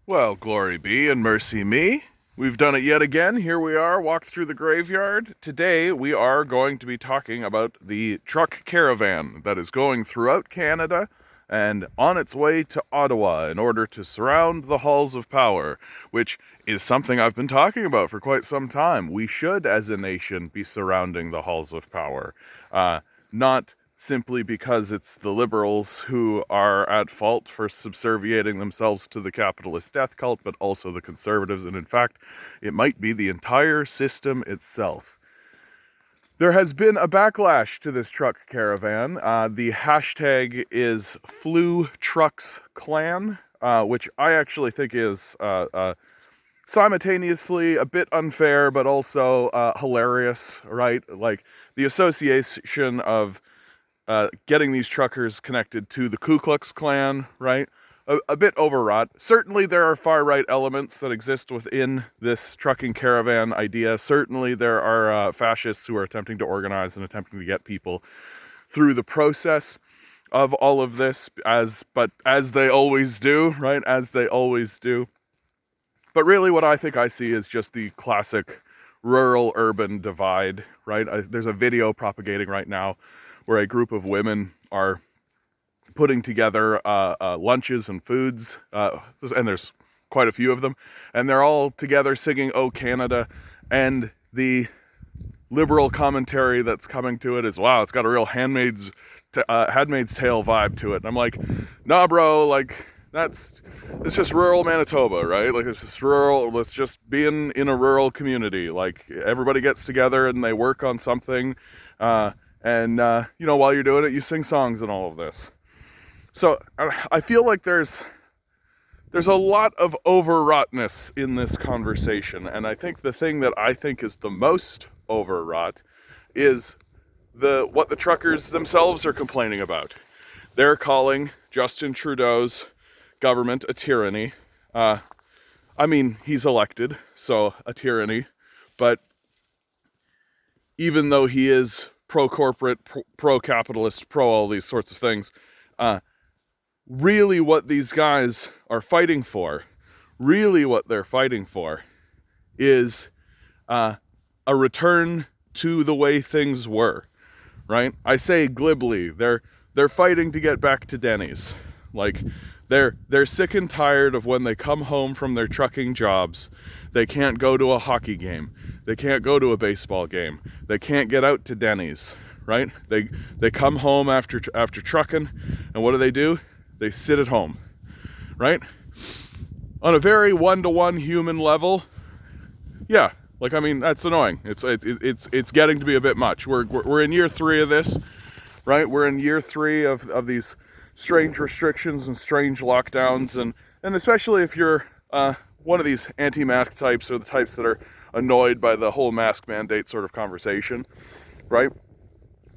Well, glory be and mercy me. We've done it yet again. Here we are, walked through the graveyard. Today we are going to be talking about the truck caravan that is going throughout Canada and on its way to Ottawa in order to surround the halls of power, which is something I've been talking about for quite some time. We should, as a nation, be surrounding the halls of power. Not simply because it's the liberals who are at fault for subserviating themselves to the capitalist death cult, but also the conservatives, and in fact, it might be the entire system itself. There has been a backlash to this truck caravan. The hashtag is FluTrucksClan, which I actually think is simultaneously a bit unfair, but also hilarious, right? Like, the association of getting these truckers connected to the Ku Klux Klan, right? A bit overwrought. Certainly there are far-right elements that exist within this trucking caravan idea. Certainly there are fascists who are attempting to organize and attempting to get people through the process of all of this, as they always do, right? As they always do. But really what I think I see is just the classic rural-urban divide, right? There's a video propagating right now where a group of women are putting together lunches and foods, and there's quite a few of them, and they're all together singing "Oh Canada," and the liberal commentary that's coming to it is, wow, it's got a real Handmaid's Tale vibe to it. And I'm like, nah, bro, like, it's just rural Manitoba, right? Like, it's just rural, let's just be in a rural community. Like, everybody gets together and they work on something, and while you're doing it, you sing songs and all of this. So I feel like there's a lot of overwroughtness in this conversation, and I think the thing that I think is the most overwrought is what the truckers themselves are complaining about. They're calling Justin Trudeau's government a tyranny. I mean, he's elected, so a tyranny, but even though he is pro-corporate, pro-capitalist, pro all these sorts of things, really what these guys are fighting for, really what they're fighting for is a return to the way things were, right? I say glibly, they're fighting to get back to Denny's. Like, they're sick and tired of when they come home from their trucking jobs, they can't go to a hockey game, they can't go to a baseball game, they can't get out to Denny's, right? They come home after trucking, and what do? They sit at home, right? On a very one-to-one human level, yeah, like, I mean, that's annoying. It's getting to be a bit much. We're in year 3 of this, right? We're in year 3 of these strange restrictions and strange lockdowns, and especially if you're one of these anti-mask types, or the types that are annoyed by the whole mask mandate sort of conversation, right?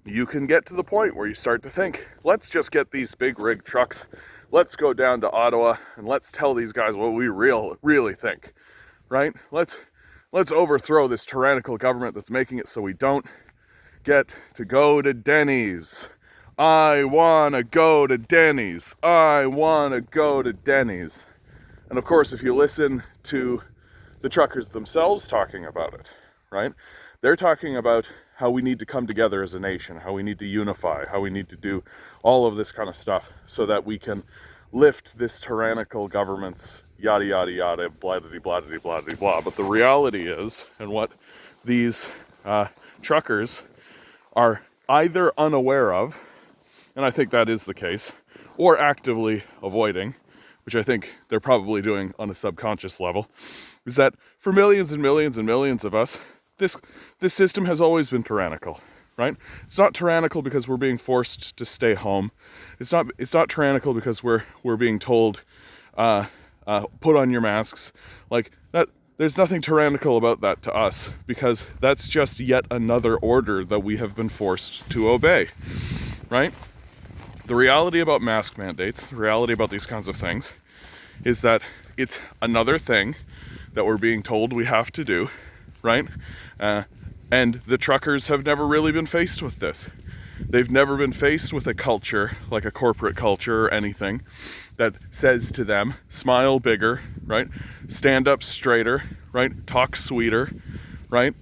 You can get to the point where you start to think, let's just get these big rig trucks, let's go down to Ottawa, and let's tell these guys what we really think, right? Let's overthrow this tyrannical government that's making it so we don't get to go to Denny's. I want to go to Denny's. I want to go to Denny's. And of course, if you listen to the truckers themselves talking about it, right? They're talking about how we need to come together as a nation, how we need to unify, how we need to do all of this kind of stuff so that we can lift this tyrannical government's yada, yada, yada, blah-diddy, blah-diddy, blah-diddy, blah. But the reality is, and what these truckers are either unaware of, and I think that is the case, or actively avoiding, which I think they're probably doing on a subconscious level, is that for millions and millions and millions of us, this system has always been tyrannical, right? It's not tyrannical because we're being forced to stay home. It's not tyrannical because we're being told, put on your masks. Like, that, there's nothing tyrannical about that to us, because that's just yet another order that we have been forced to obey, right? The reality about mask mandates, the reality about these kinds of things, is that it's another thing that we're being told we have to do, right? And the truckers have never really been faced with this. They've never been faced with a culture, like a corporate culture or anything, that says to them, smile bigger, right? Stand up straighter, right? Talk sweeter, right?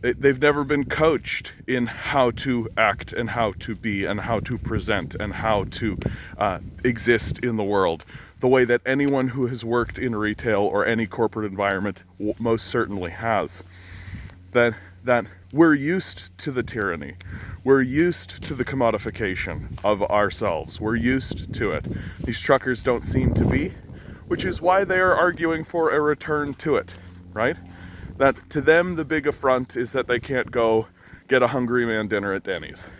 They've never been coached in how to act and how to be and how to present and how to exist in the world the way that anyone who has worked in retail or any corporate environment most certainly has. That we're used to the tyranny. We're used to the commodification of ourselves. We're used to it. These truckers don't seem to be, which is why they are arguing for a return to it, right? That to them, the big affront is that they can't go get a hungry man dinner at Denny's.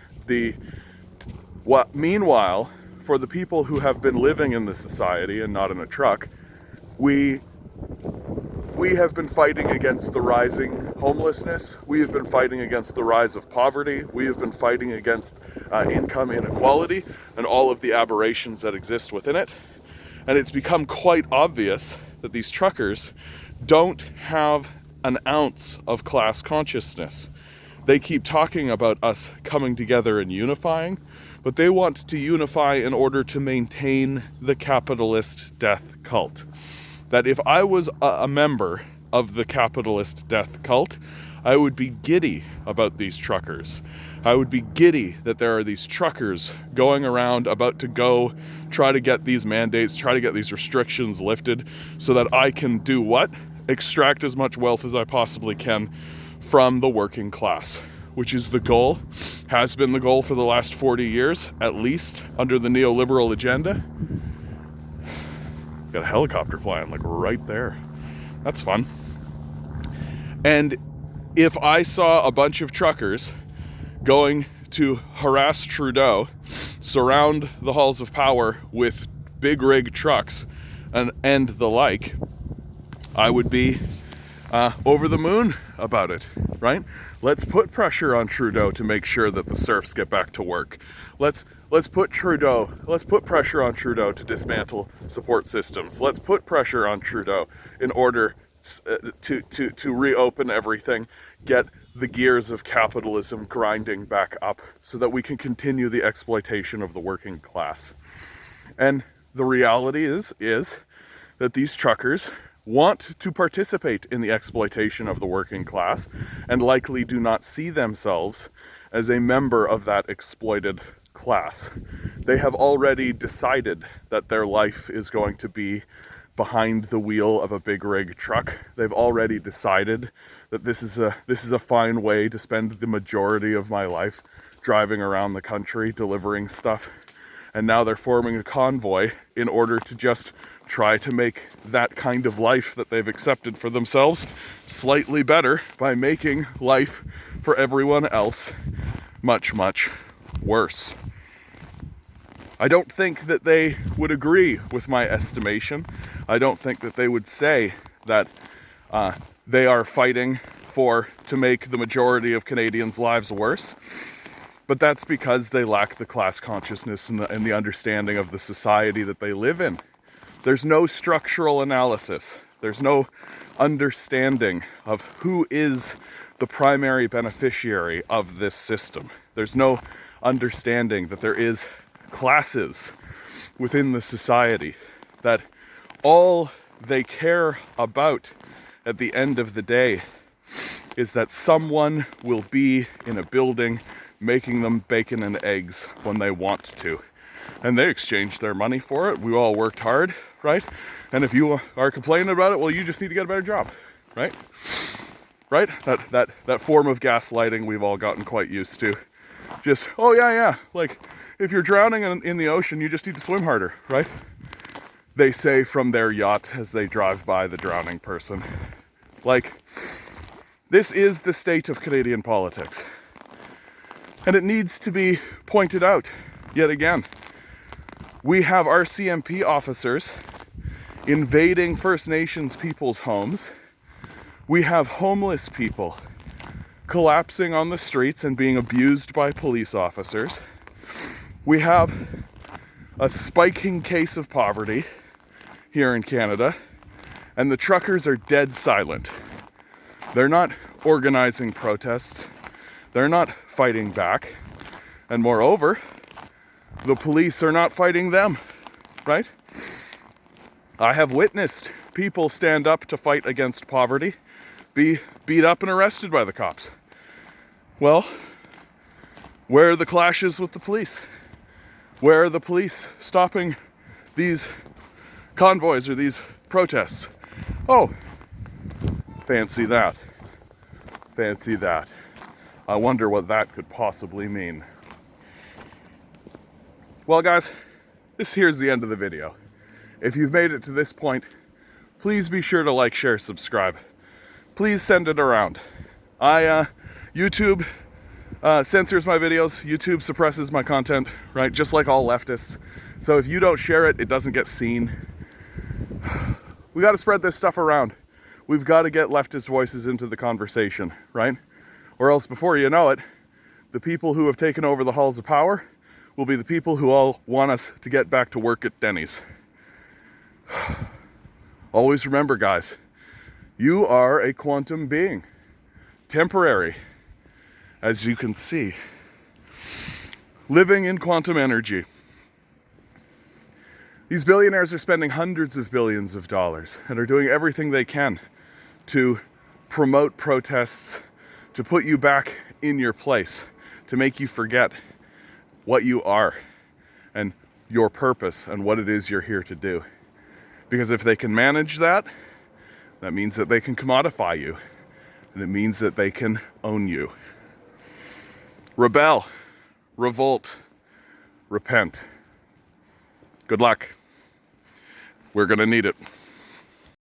Meanwhile, for the people who have been living in the society and not in a truck, we have been fighting against the rising homelessness. We have been fighting against the rise of poverty. We have been fighting against income inequality and all of the aberrations that exist within it. And it's become quite obvious that these truckers don't have an ounce of class consciousness. They keep talking about us coming together and unifying, but they want to unify in order to maintain the capitalist death cult. That if I was a member of the capitalist death cult, I would be giddy about these truckers. I would be giddy that there are these truckers going around about to go try to get these mandates, try to get these restrictions lifted so that I can do what? Extract as much wealth as I possibly can from the working class, which is the goal, has been the goal for the last 40 years, at least under the neoliberal agenda. Got a helicopter flying like right there. That's fun. And if I saw a bunch of truckers going to harass Trudeau, surround the halls of power with big rig trucks and the like, I would be over the moon about it, right? Let's put pressure on Trudeau to make sure that the serfs get back to work. Let's put pressure on Trudeau to dismantle support systems. Let's put pressure on Trudeau in order to reopen everything, get the gears of capitalism grinding back up so that we can continue the exploitation of the working class. And the reality is that these truckers want to participate in the exploitation of the working class and likely do not see themselves as a member of that exploited class. They have already decided that their life is going to be behind the wheel of a big rig truck. They've already decided that this is a fine way to spend the majority of my life driving around the country delivering stuff. And now they're forming a convoy in order to just try to make that kind of life that they've accepted for themselves slightly better by making life for everyone else much, much worse. I don't think that they would agree with my estimation. I don't think that they would say that they are fighting to make the majority of Canadians' lives worse. But that's because they lack the class consciousness and the understanding of the society that they live in. There's no structural analysis. There's no understanding of who is the primary beneficiary of this system. There's no understanding that there is classes within the society, that all they care about at the end of the day is that someone will be in a building making them bacon and eggs when they want to. And they exchange their money for it. We all worked hard, right? And if you are complaining about it, well, you just need to get a better job, right? Right? That form of gaslighting we've all gotten quite used to. Just, oh yeah, like if you're drowning in the ocean, you just need to swim harder, right? They say from their yacht as they drive by the drowning person. Like, this is the state of Canadian politics. And it needs to be pointed out yet again. We have our CMP officers invading First Nations people's homes. We have homeless people collapsing on the streets and being abused by police officers. We have a spiking case of poverty here in Canada, and the truckers are dead silent. They're not organizing protests. They're not fighting back. And moreover, the police are not fighting them, right? I have witnessed people stand up to fight against poverty, be beat up and arrested by the cops. Well, where are the clashes with the police? Where are the police stopping these convoys or these protests? Oh, fancy that. Fancy that. I wonder what that could possibly mean. Well, guys, here's the end of the video. If you've made it to this point, please be sure to like, share, subscribe. Please send it around. YouTube censors my videos. YouTube suppresses my content, right? Just like all leftists. So if you don't share it, it doesn't get seen. We got to spread this stuff around. We've got to get leftist voices into the conversation, right? Or else before you know it, the people who have taken over the halls of power will be the people who all want us to get back to work at Denny's. Always remember, guys, you are a quantum being. Temporary, as you can see. Living in quantum energy. These billionaires are spending hundreds of billions of dollars and are doing everything they can to promote protests, to put you back in your place, to make you forget what you are and your purpose and what it is you're here to do. Because if they can manage that, that means that they can commodify you, and it means that they can own you. Rebel, revolt, repent. Good luck. We're gonna need it.